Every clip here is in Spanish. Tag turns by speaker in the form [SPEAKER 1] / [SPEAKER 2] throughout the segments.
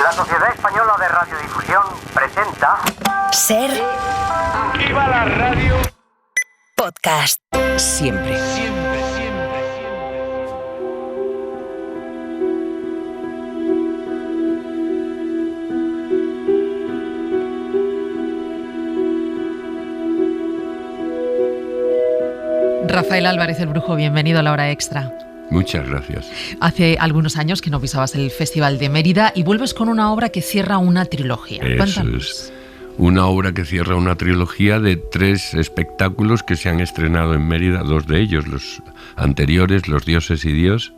[SPEAKER 1] La Sociedad Española de Radiodifusión presenta...
[SPEAKER 2] Ser.
[SPEAKER 3] ¡Viva la radio!
[SPEAKER 2] Podcast.
[SPEAKER 4] Siempre.
[SPEAKER 5] Rafael Álvarez el Brujo, bienvenido a La Hora Extra.
[SPEAKER 6] Muchas gracias.
[SPEAKER 5] Hace algunos años que no pisabas el Festival de Mérida y vuelves con una obra que cierra una trilogía.
[SPEAKER 6] Eso es. Una obra que cierra una trilogía de 3 espectáculos que se han estrenado en Mérida, 2 de ellos, los anteriores, Los Dioses y Dios,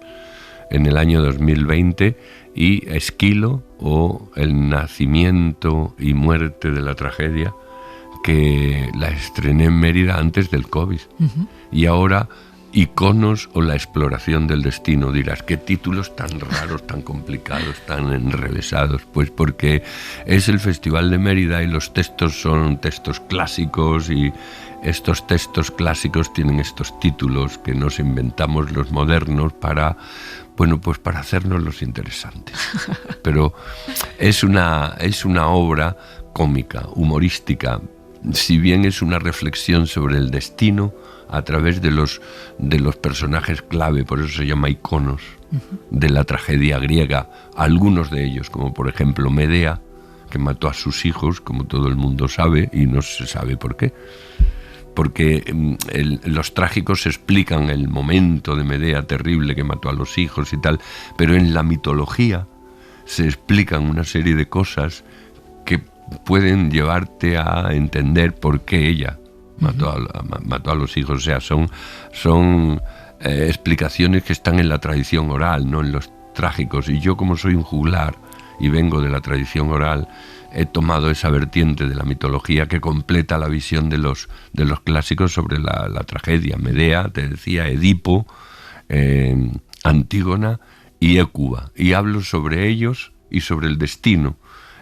[SPEAKER 6] en el año 2020, y Esquilo, o El nacimiento y muerte de la tragedia, que la estrené en Mérida antes del COVID. Uh-huh. Y ahora, Iconos o la exploración del destino. Dirás, ¿qué títulos tan raros, tan complicados, tan enrevesados? Pues porque es el Festival de Mérida y los textos son textos clásicos, y estos textos clásicos tienen estos títulos que nos inventamos los modernos para, bueno, pues para hacernos los interesantes. Pero es una obra cómica, humorística, si bien es una reflexión sobre el destino a través de los personajes clave, por eso se llama Iconos, de la tragedia griega, algunos de ellos, como por ejemplo Medea, que mató a sus hijos, como todo el mundo sabe, y no se sabe por qué. Porque los trágicos explican el momento de Medea terrible que mató a los hijos y tal, pero en la mitología se explican una serie de cosas que pueden llevarte a entender por qué ella mató a los hijos. O sea, son explicaciones que están en la tradición oral, no en los trágicos. Y yo, como soy un juglar y vengo de la tradición oral, he tomado esa vertiente de la mitología que completa la visión de los clásicos sobre la tragedia. Medea, te decía, Edipo, Antígona y Hécuba. Y hablo sobre ellos y sobre el destino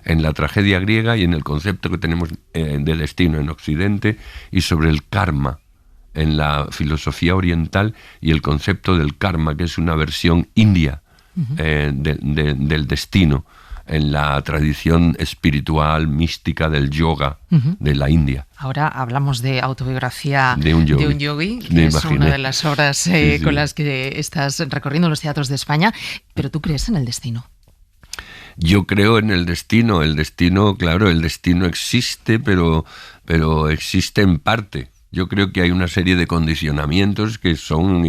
[SPEAKER 6] en la tragedia griega y en el concepto que tenemos de destino en Occidente, y sobre el karma en la filosofía oriental y el concepto del karma, que es una versión india del destino en la tradición espiritual, mística del yoga de la India.
[SPEAKER 5] Ahora hablamos de autobiografía de un yogi, que es una de las obras con las que estás recorriendo los teatros de España. Pero ¿tú crees en el destino?
[SPEAKER 6] Yo creo en el destino. El destino, claro, el destino existe, pero existe en parte. Yo creo que hay una serie de condicionamientos que son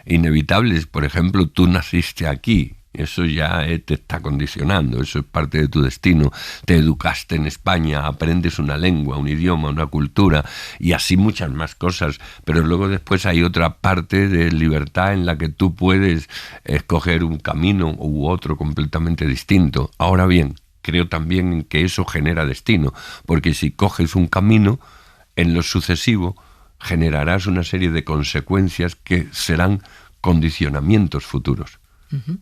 [SPEAKER 6] inevitables. Por ejemplo, tú naciste aquí. Eso ya te está condicionando, eso es parte de tu destino. Te educaste en España, aprendes una lengua, un idioma, una cultura, y así muchas más cosas. Pero luego después hay otra parte de libertad en la que tú puedes escoger un camino u otro completamente distinto. Ahora bien, creo también que eso genera destino, porque si coges un camino, en lo sucesivo generarás una serie de consecuencias que serán condicionamientos futuros. Uh-huh.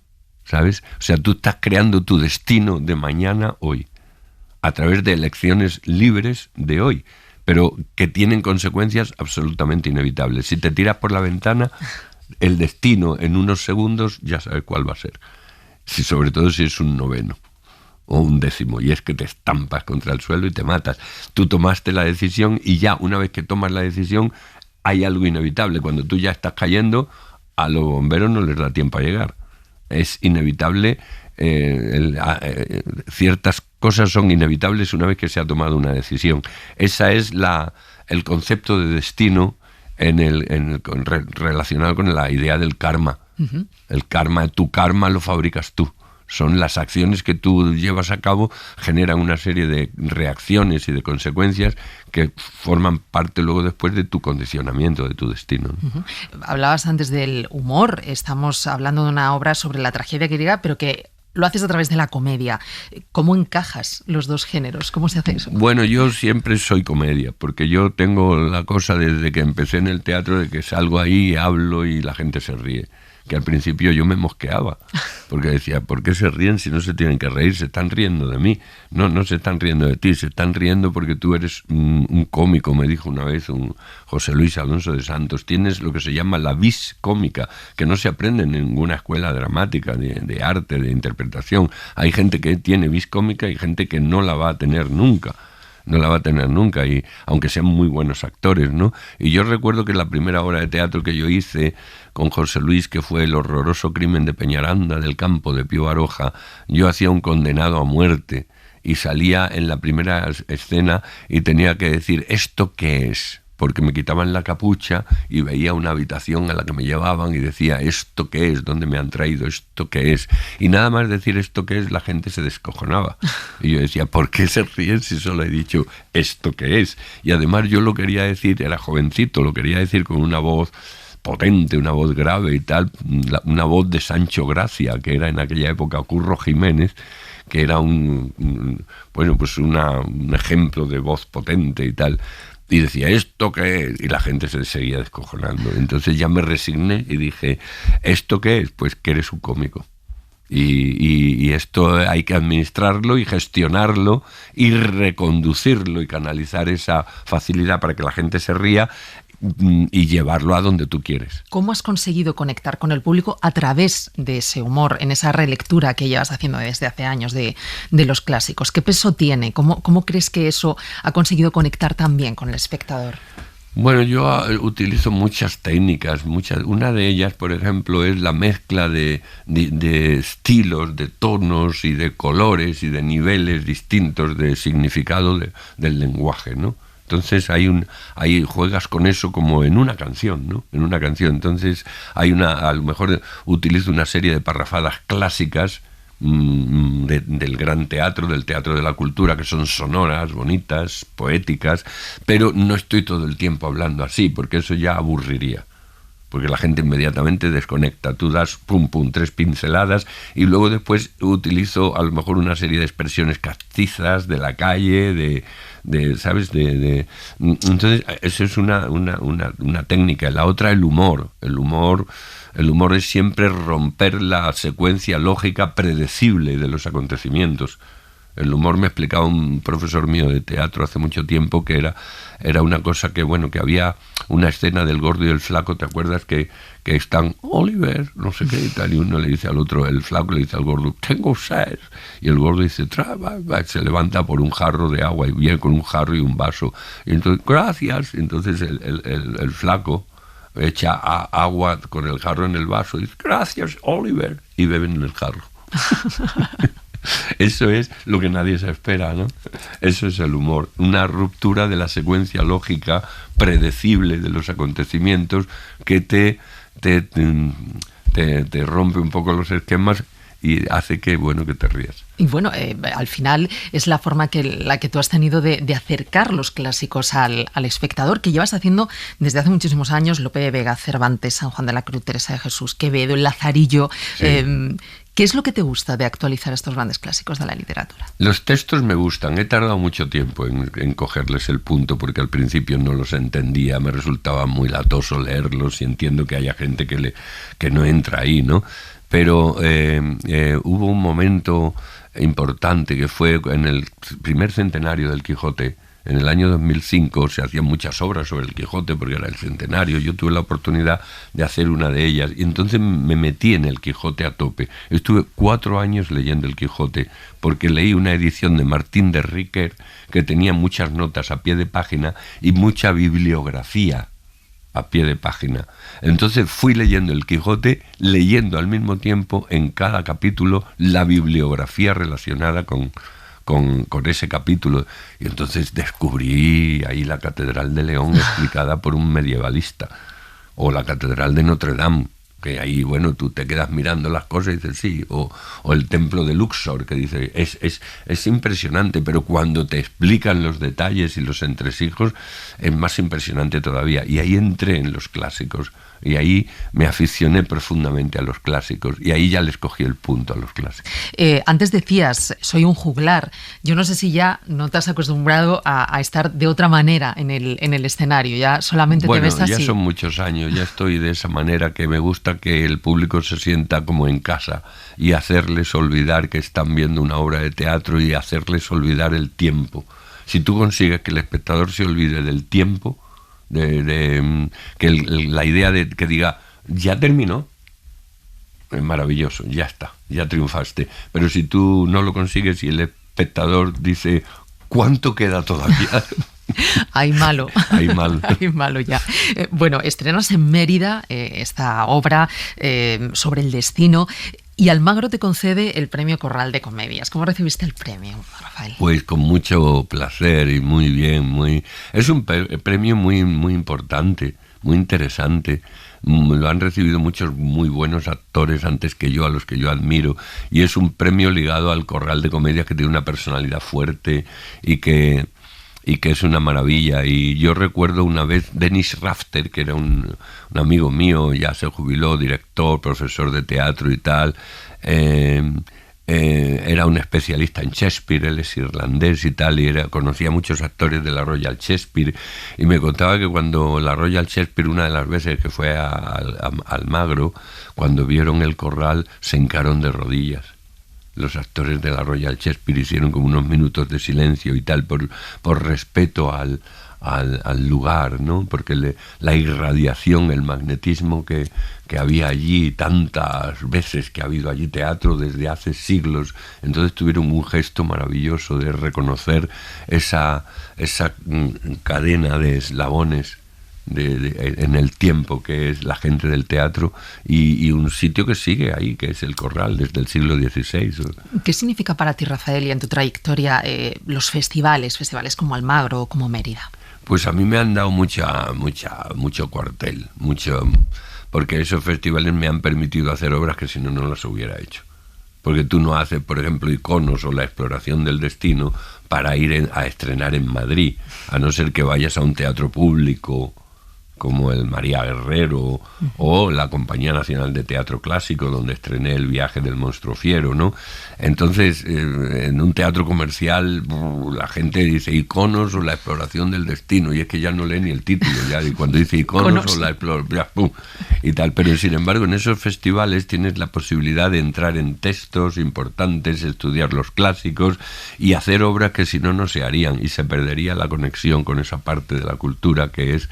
[SPEAKER 6] ¿Sabes? O sea, tú estás creando tu destino de mañana hoy, a través de elecciones libres de hoy, pero que tienen consecuencias absolutamente inevitables. Si te tiras por la ventana, el destino en unos segundos ya sabes cuál va a ser. Sobre todo si es un noveno o un décimo, y es que te estampas contra el suelo y te matas. Tú tomaste la decisión y ya, una vez que tomas la decisión, hay algo inevitable. Cuando tú ya estás cayendo, a los bomberos no les da tiempo a llegar. Es inevitable, ciertas cosas son inevitables una vez que se ha tomado una decisión. Esa es el concepto de destino relacionado con la idea del karma. Uh-huh. El karma, tu karma lo fabricas tú. Son las acciones que tú llevas a cabo, generan una serie de reacciones y de consecuencias que forman parte luego después de tu condicionamiento, de tu destino, ¿no?
[SPEAKER 5] Uh-huh. Hablabas antes del humor. Estamos hablando de una obra sobre la tragedia griega, pero que lo haces a través de la comedia. ¿Cómo encajas los dos géneros? ¿Cómo se hace eso?
[SPEAKER 6] Bueno, yo siempre soy comedia, porque yo tengo la cosa desde que empecé en el teatro de que salgo ahí, hablo y la gente se ríe. que al principio yo me mosqueaba, porque decía, ¿por qué se ríen si no se tienen que reír? Se están riendo de mí. No se están riendo de ti, se están riendo porque tú eres un cómico, me dijo una vez un José Luis Alonso de Santos. Tienes lo que se llama la vis cómica, que no se aprende en ninguna escuela dramática, de arte, de interpretación. Hay gente que tiene vis cómica y gente que no la va a tener nunca. No la va a tener nunca, y aunque sean muy buenos actores, ¿no? Y yo recuerdo que la primera obra de teatro que yo hice con José Luis, que fue El horroroso crimen de Peñaranda del Campo, de Pío Baroja, yo hacía un condenado a muerte y salía en la primera escena y tenía que decir, ¿esto qué es? Porque me quitaban la capucha y veía una habitación a la que me llevaban y decía, ¿esto qué es? ¿Dónde me han traído? ¿Esto qué es? Y nada más decir esto qué es, la gente se descojonaba. Y yo decía, ¿por qué se ríen si solo he dicho esto qué es? Y además yo lo quería decir, era jovencito, lo quería decir con una voz potente, una voz grave y tal, una voz de Sancho Gracia, que era en aquella época Curro Jiménez, que era un ejemplo de voz potente y tal. Y decía, ¿esto qué es? Y la gente se seguía descojonando. Entonces ya me resigné y dije, ¿esto qué es? Pues que eres un cómico. Y esto hay que administrarlo y gestionarlo y reconducirlo y canalizar esa facilidad para que la gente se ría y llevarlo a donde tú quieres.
[SPEAKER 5] ¿Cómo has conseguido conectar con el público a través de ese humor, en esa relectura que llevas haciendo desde hace años de los clásicos? ¿Qué peso tiene? ¿Cómo crees que eso ha conseguido conectar también con el espectador?
[SPEAKER 6] Bueno, yo utilizo muchas técnicas, una de ellas, por ejemplo, es la mezcla de estilos, de tonos y de colores y de niveles distintos de significado del lenguaje, ¿no? Entonces ahí juegas con eso como en una canción, ¿no? En una canción. Entonces a lo mejor utilizo una serie de parrafadas clásicas del gran teatro, del teatro de la cultura, que son sonoras, bonitas, poéticas, pero no estoy todo el tiempo hablando así, porque eso ya aburriría. Porque la gente inmediatamente desconecta. Tú das pum pum 3 pinceladas y luego después utilizo a lo mejor una serie de expresiones castizas de la calle, ¿sabes? Entonces eso es una técnica. La otra, el humor. El humor es siempre romper la secuencia lógica predecible de los acontecimientos. El humor, me explicaba un profesor mío de teatro hace mucho tiempo, que era una cosa que había una escena del gordo y el flaco, ¿te acuerdas? Que están, Oliver, no sé qué y tal, y uno le dice al otro, el flaco le dice al gordo, tengo sed, y el gordo dice, se levanta por un jarro de agua y viene con un jarro y un vaso, y entonces, gracias, entonces el flaco echa agua con el jarro en el vaso y dice, gracias, Oliver, y beben en el jarro. Eso es lo que nadie se espera, ¿no? Eso es el humor, una ruptura de la secuencia lógica predecible de los acontecimientos que te rompe un poco los esquemas y hace que te rías.
[SPEAKER 5] Y bueno, al final es la forma la que tú has tenido de acercar los clásicos al espectador, que llevas haciendo desde hace muchísimos años. Lope de Vega, Cervantes, San Juan de la Cruz, Teresa de Jesús, Quevedo, el Lazarillo. Sí. ¿Qué es lo que te gusta de actualizar estos grandes clásicos de la literatura? Los
[SPEAKER 6] textos me gustan. He tardado mucho tiempo en cogerles el punto, porque al principio no los entendía, me resultaba muy latoso leerlos y entiendo que haya gente que no entra ahí, ¿no? Pero hubo un momento importante que fue en el primer centenario del Quijote. En el año 2005 se hacían muchas obras sobre el Quijote porque era el centenario. Yo tuve la oportunidad de hacer una de ellas y entonces me metí en el Quijote a tope. Estuve 4 años leyendo el Quijote porque leí una edición de Martín de Riquer que tenía muchas notas a pie de página y mucha bibliografía a pie de página. Entonces fui leyendo el Quijote, leyendo al mismo tiempo en cada capítulo la bibliografía relacionada con ese capítulo, y entonces descubrí ahí la Catedral de León explicada por un medievalista, o la Catedral de Notre Dame, que ahí, tú te quedas mirando las cosas y dices sí, o el Templo de Luxor, que dice, es impresionante, pero cuando te explican los detalles y los entresijos, es más impresionante todavía, y ahí entré en los clásicos. Y ahí me aficioné profundamente a los clásicos y ahí ya les cogí el punto a los clásicos.
[SPEAKER 5] Antes decías, soy un juglar. Yo no sé si ya no te has acostumbrado a estar de otra manera en el escenario, ya solamente te ves así.
[SPEAKER 6] Bueno, ya son muchos años, ya estoy de esa manera que me gusta que el público se sienta como en casa y hacerles olvidar que están viendo una obra de teatro y hacerles olvidar el tiempo. Si tú consigues que el espectador se olvide del tiempo, que la idea de que diga ya terminó, es maravilloso, ya está, ya triunfaste. Pero si tú no lo consigues y el espectador dice ¿cuánto queda todavía?
[SPEAKER 5] Hay malo.
[SPEAKER 6] Hay malo.
[SPEAKER 5] Hay malo ya. Bueno, estrenas en Mérida esta obra sobre el destino y Almagro te concede el premio Corral de Comedias. ¿Cómo recibiste el premio, Rafael?
[SPEAKER 6] Pues con mucho placer y muy bien. Es un premio muy importante, muy interesante. Lo han recibido muchos muy buenos actores antes que yo, a los que yo admiro, y es un premio ligado al Corral de Comedias, que tiene una personalidad fuerte y que es una maravilla. Y yo recuerdo una vez Dennis Rafter, que era un amigo mío, ya se jubiló, director, profesor de teatro y tal, era un especialista en Shakespeare, él es irlandés y tal, y conocía muchos actores de la Royal Shakespeare, y me contaba que cuando la Royal Shakespeare, una de las veces que fue a Almagro, cuando vieron el Corral, se hincaron de rodillas. Los actores de la Royal Shakespeare hicieron como unos minutos de silencio y tal, por respeto al lugar, ¿no? Porque la irradiación, el magnetismo que había allí, tantas veces que ha habido allí teatro desde hace siglos, entonces tuvieron un gesto maravilloso de reconocer esa cadena de eslabones en el tiempo, que es la gente del teatro, y un sitio que sigue ahí, que es el Corral, desde el siglo XVI.
[SPEAKER 5] ¿Qué significa para ti, Rafael, y en tu trayectoria, los festivales como Almagro o como Mérida?
[SPEAKER 6] Pues a mí me han dado mucho cuartel, porque esos festivales me han permitido hacer obras que si no las hubiera hecho. Porque tú no haces, por ejemplo, Iconos o La exploración del destino para ir a estrenar en Madrid, a no ser que vayas a un teatro público como el María Guerrero o la Compañía Nacional de Teatro Clásico, donde estrené El viaje del monstruo fiero, ¿no? Entonces, en un teatro comercial, la gente dice Iconos o La exploración del destino, y es que ya no lee ni el título, ya, y cuando dice Iconos o La exploración, y tal. Pero sin embargo, en esos festivales tienes la posibilidad de entrar en textos importantes, estudiar los clásicos y hacer obras que si no se harían, y se perdería la conexión con esa parte de la cultura que es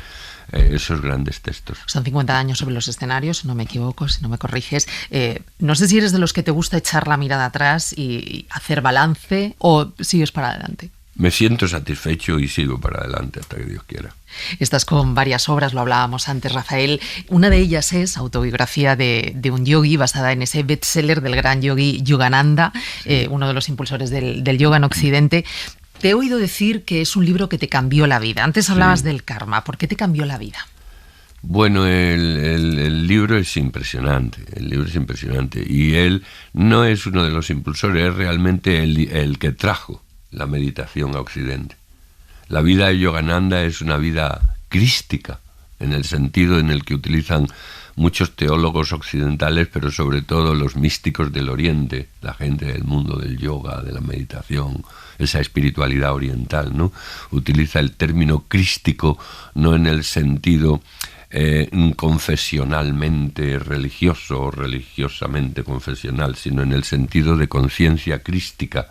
[SPEAKER 6] esos grandes textos.
[SPEAKER 5] Son 50 años sobre los escenarios, si no me equivoco, si no me corriges. No sé si eres de los que te gusta echar la mirada atrás y hacer balance, o sigues para adelante.
[SPEAKER 6] Me siento satisfecho y sigo para adelante hasta que Dios quiera.
[SPEAKER 5] Estás con varias obras, lo hablábamos antes, Rafael. Una de ellas es Autobiografía de un yogi, basada en ese bestseller del gran yogi Yogananda, sí. Uno de los impulsores del yoga en Occidente. Te he oído decir que es un libro que te cambió la vida. Antes hablabas del karma. ¿Por qué te cambió la vida?
[SPEAKER 6] Bueno, el libro es impresionante. El libro es impresionante. Y él no es uno de los impulsores, es realmente el que trajo la meditación a Occidente. La vida de Yogananda es una vida crística, en el sentido en el que utilizan muchos teólogos occidentales, pero sobre todo los místicos del Oriente, la gente del mundo del yoga, de la meditación, esa espiritualidad oriental, ¿no? Utiliza el término crístico no en el sentido confesionalmente religioso o religiosamente confesional, sino en el sentido de conciencia crística,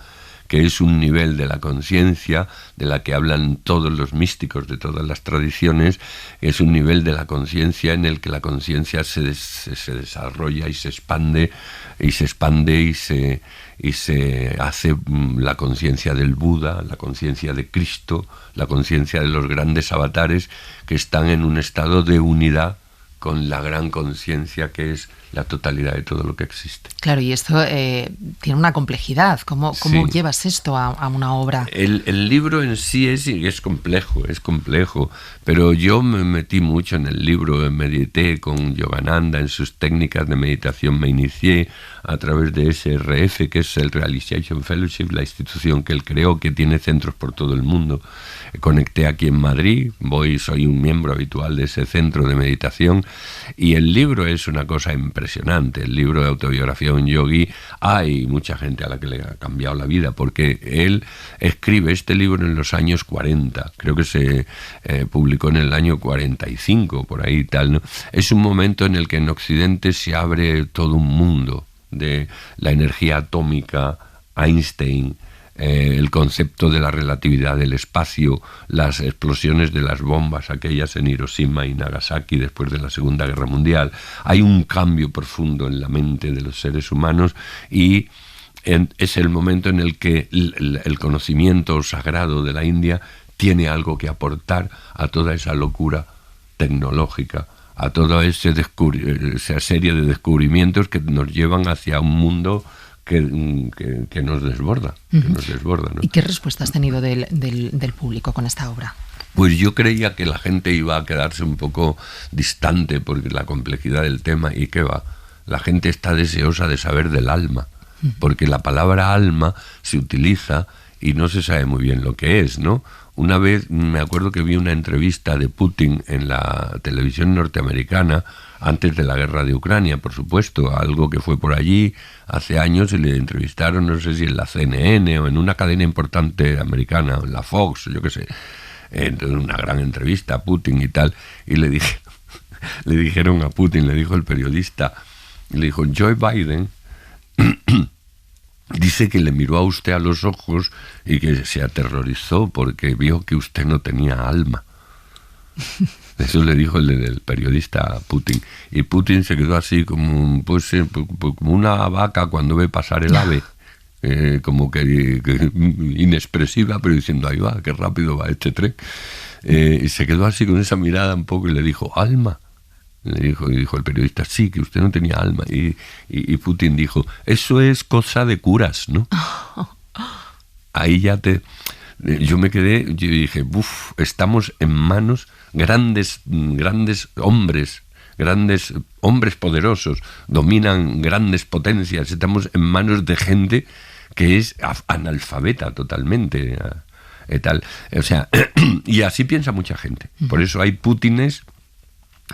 [SPEAKER 6] que es un nivel de la conciencia de la que hablan todos los místicos de todas las tradiciones. Es un nivel de la conciencia en el que la conciencia se desarrolla y se expande y se hace la conciencia del Buda, la conciencia de Cristo, la conciencia de los grandes avatares que están en un estado de unidad con la gran conciencia que es la totalidad de todo lo que existe.
[SPEAKER 5] Claro, y esto tiene una complejidad. ¿Cómo llevas esto a una obra?
[SPEAKER 6] El libro en sí es complejo, pero yo me metí mucho en el libro, medité con Yogananda en sus técnicas de meditación, me inicié a través de SRF, que es el Realization Fellowship, la institución que él creó, que tiene centros por todo el mundo. Conecté aquí en Madrid, soy un miembro habitual de ese centro de meditación, Y el libro es una cosa impresionante. El libro de autobiografía de un yogui, hay mucha gente a la que le ha cambiado la vida, porque él escribe este libro en los años 40, creo que se publicó en el año 45, por ahí tal, ¿no? Es un momento en el que en Occidente se abre todo un mundo de la energía atómica, Einstein, el concepto de la relatividad del espacio, las explosiones de las bombas aquellas en Hiroshima y Nagasaki después de la Segunda Guerra Mundial. Hay un cambio profundo en la mente de los seres humanos y es el momento en el que el conocimiento sagrado de la India tiene algo que aportar a toda esa locura tecnológica, a toda esa serie de descubrimientos que nos llevan hacia un mundo que nos desborda, ¿no?
[SPEAKER 5] ¿Y qué respuesta has tenido del público con esta obra?
[SPEAKER 6] Pues yo creía que la gente iba a quedarse un poco distante por la complejidad del tema, y qué va, la gente está deseosa de saber del alma, porque la palabra alma se utiliza y no se sabe muy bien lo que es, ¿no? Una vez me acuerdo que vi una entrevista de Putin en la televisión norteamericana, antes de la guerra de Ucrania, por supuesto, algo que fue por allí hace años, y le entrevistaron, no sé si en la CNN o en una cadena importante americana, en la Fox, yo qué sé, entonces una gran entrevista a Putin y tal, y le dijeron a Putin, le dijo el periodista, le dijo, Joe Biden dice que le miró a usted a los ojos y que se aterrorizó porque vio que usted no tenía alma. Eso le dijo el periodista a Putin. Y Putin se quedó así como, como una vaca cuando ve pasar el ave. Como que inexpresiva, pero diciendo, ahí va, qué rápido va este tren. Y se quedó así con esa mirada un poco y le dijo, ¿alma? Y dijo el periodista, sí, que usted no tenía alma. Y Putin dijo, eso es cosa de curas, ¿no? Ahí ya yo me quedé, yo dije, estamos en manos grandes hombres poderosos, dominan grandes potencias, estamos en manos de gente que es analfabeta totalmente, tal. O sea, y así piensa mucha gente. Por eso hay Putines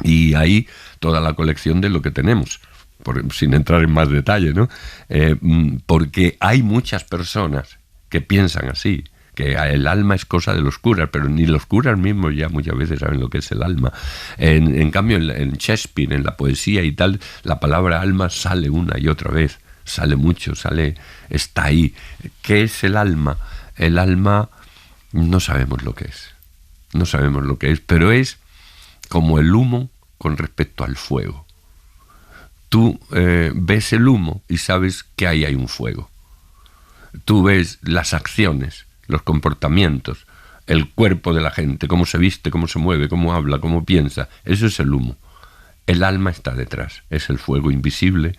[SPEAKER 6] y hay toda la colección de lo que tenemos, sin entrar en más detalle, ¿no? Porque hay muchas personas que piensan así, que el alma es cosa de los curas, pero ni los curas mismos ya muchas veces saben lo que es el alma. En cambio, en Shakespeare, en la poesía y tal, la palabra alma sale una y otra vez, sale mucho, está ahí. ¿Qué es el alma? El alma no sabemos lo que es, pero es como el humo con respecto al fuego. Tú ves el humo y sabes que ahí hay un fuego. Tú ves las acciones, los comportamientos, el cuerpo de la gente, cómo se viste, cómo se mueve, cómo habla, cómo piensa. Eso es el humo. El alma está detrás, es el fuego invisible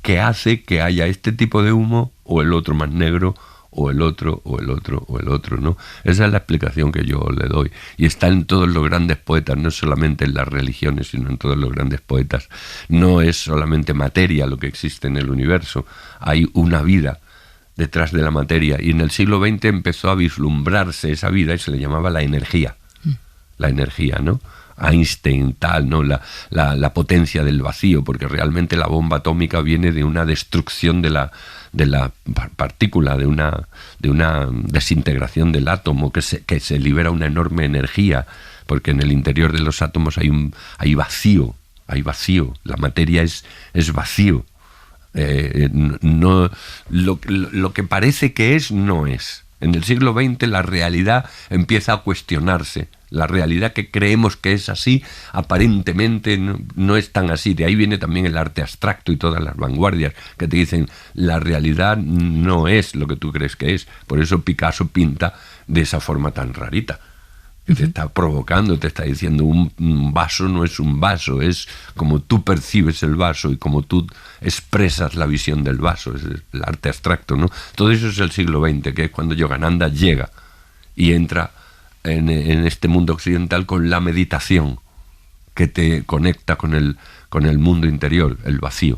[SPEAKER 6] que hace que haya este tipo de humo o el otro más negro o el otro, ¿no? Esa es la explicación que yo le doy. Y está en todos los grandes poetas, no solamente en las religiones, sino en todos los grandes poetas. No es solamente materia lo que existe en el universo, hay una vida detrás de la materia, y en el siglo XX empezó a vislumbrarse esa vida y se le llamaba la energía, ¿no? Einstein, tal, ¿no? La potencia del vacío, porque realmente la bomba atómica viene de una destrucción de la partícula, de una desintegración del átomo, que se libera una enorme energía, porque en el interior de los átomos hay vacío, la materia es vacío. No, lo que parece que es, no es. En el siglo XX la realidad empieza a cuestionarse. La realidad que creemos que es así, aparentemente no es tan así. De ahí viene también el arte abstracto y todas las vanguardias que te dicen, la realidad no es lo que tú crees que es. Por eso Picasso pinta de esa forma tan rarita. Te está provocando, te está diciendo, un vaso no es un vaso, es como tú percibes el vaso y como tú expresas la visión del vaso, es el arte abstracto, ¿no? Todo eso es el siglo XX, que es cuando Yogananda llega y entra en este mundo occidental con la meditación que te conecta con el mundo interior, el vacío.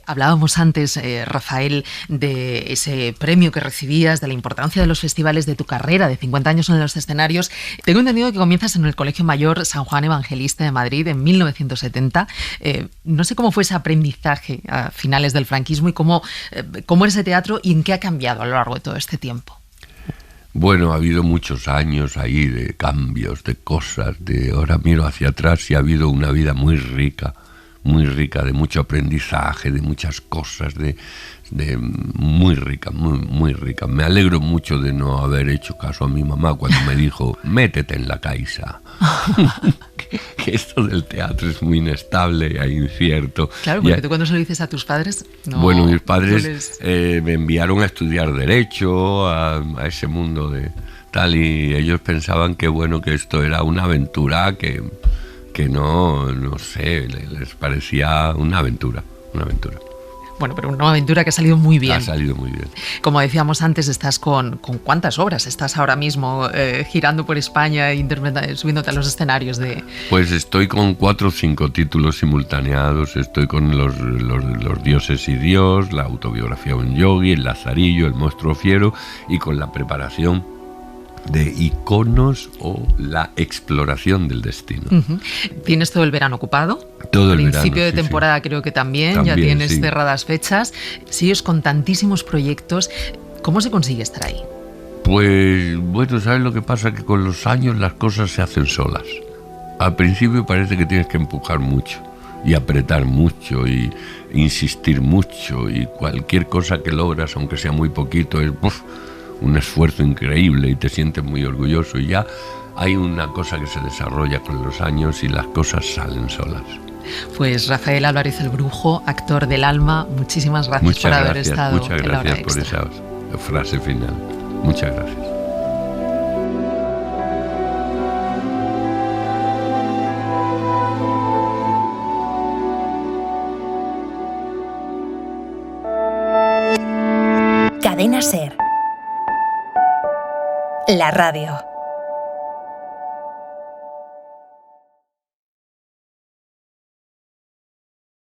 [SPEAKER 5] Hablábamos antes, Rafael, de ese premio que recibías, de la importancia de los festivales, de tu carrera de 50 años en los escenarios. Tengo entendido que comienzas en el Colegio Mayor San Juan Evangelista de Madrid en 1970. No sé cómo fue ese aprendizaje a finales del franquismo y cómo era ese teatro y en qué ha cambiado a lo largo de todo este tiempo.
[SPEAKER 6] Bueno, ha habido muchos años ahí de cambios, de cosas, ahora miro hacia atrás y ha habido una vida muy rica, de mucho aprendizaje, de muchas cosas, muy rica, muy rica. Me alegro mucho de no haber hecho caso a mi mamá cuando me dijo, métete en la Caixa. Que esto del teatro es muy inestable e incierto.
[SPEAKER 5] Claro, porque tú cuando se lo dices a tus padres... No,
[SPEAKER 6] bueno, mis padres me enviaron a estudiar Derecho, a ese mundo de tal, y ellos pensaban que bueno, que esto era una aventura que no sé, les parecía una aventura.
[SPEAKER 5] Bueno, pero una aventura que ha salido muy bien.
[SPEAKER 6] Ha salido muy bien.
[SPEAKER 5] Como decíamos antes, estás con ¿cuántas obras estás ahora mismo girando por España, subiéndote a los escenarios de...?
[SPEAKER 6] Pues estoy con 4 o 5 títulos simultaneados. Estoy con los dioses y Dios, la autobiografía de un yogui, el Lazarillo, el monstruo fiero, y con la preparación de Iconos o la exploración del destino.
[SPEAKER 5] Uh-huh. ¿Tienes todo el verano ocupado?
[SPEAKER 6] Todo el verano.
[SPEAKER 5] Principio de temporada sí. Creo que también ya tienes cerradas fechas. Sigues con tantísimos proyectos. ¿Cómo se consigue estar ahí?
[SPEAKER 6] Pues bueno, ¿sabes lo que pasa? Que con los años las cosas se hacen solas. Al principio parece que tienes que empujar mucho y apretar mucho y insistir mucho, y cualquier cosa que logras, aunque sea muy poquito, es un esfuerzo increíble y te sientes muy orgulloso, y ya hay una cosa que se desarrolla con los años y las cosas salen solas.
[SPEAKER 5] Pues Rafael Álvarez el Brujo, actor del alma, muchísimas gracias por haber estado.
[SPEAKER 6] Muchas gracias por esa frase final. Muchas gracias.
[SPEAKER 2] Cadena SER. La radio.